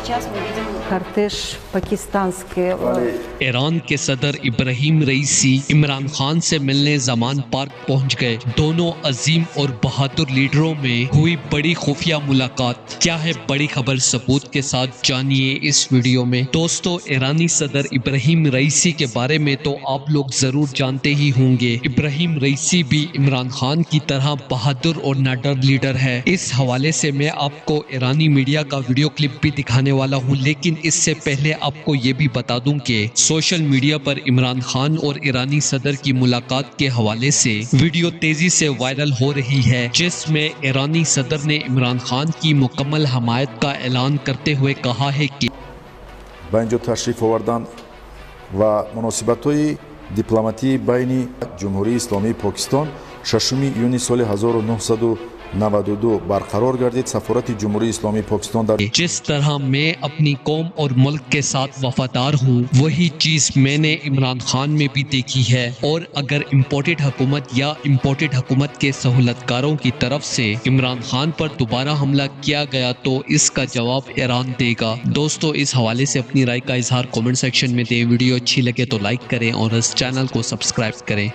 сейчас мы видим кортеж пакистанский. ایران کے صدر Ebrahim Raisi Imran Khan سے ملنے زمان پارک پہنچ گئے۔ دونوں عظیم اور بہادر لیڈروں میں ہوئی بڑی خفیہ ملاقات۔ کیا ہے بڑی خبر؟ ثبوت کے ساتھ جانیے اس ویڈیو میں۔ دوستو، ایرانی صدر ابراہیم رئیسی کے بارے میں تو آپ لوگ ضرور جانتے ہی ہوں گے۔ ابراہیم رئیسی بھی عمران خان کی طرح بہادر اور ناڈر لیڈر ہے۔ اس حوالے سے میں آپ کو ایرانی میڈیا کا ویڈیو کلپ بھی دکھانے والا ہوں، لیکن اس سے پہلے آپ کو یہ بھی بتا دوں کہ سوشل میڈیا پر عمران خان اور ایرانی صدر کی ملاقات کے حوالے سے ویڈیو تیزی سے وائرل ہو رہی ہے، جس میں ایرانی صدر نے عمران خان کی مکمل حمایت کا اعلان کرتے ہوئے کہا ہے کہ با اینجا تشریف آوردن و مناسبت‌های دیپلماتی بین جمهوری اسلامی پاکستان 6 یونی سال 1992 برقرار گردید. سفارت جمهوری اسلامی پاکستان در جس طرح میں اپنی قوم اور ملک کے ساتھ وفادار ہوں، وہی چیز میں نے عمران خان میں بھی دیکھی ہے، اور اگر امپورٹڈ حکومت یا امپورٹڈ حکومت کے سہولتکاروں کی طرف سے عمران خان پر دوبارہ حملہ کیا گیا تو اس کا جواب ایران دے گا۔ دوستو، اس حوالے سے اپنی رائے کا اظہار کامنٹ سیکشن میں دیں۔ ویڈیو اچھی لگے تو لائک کریں اور اس چینل کو سبسکرائب کریں۔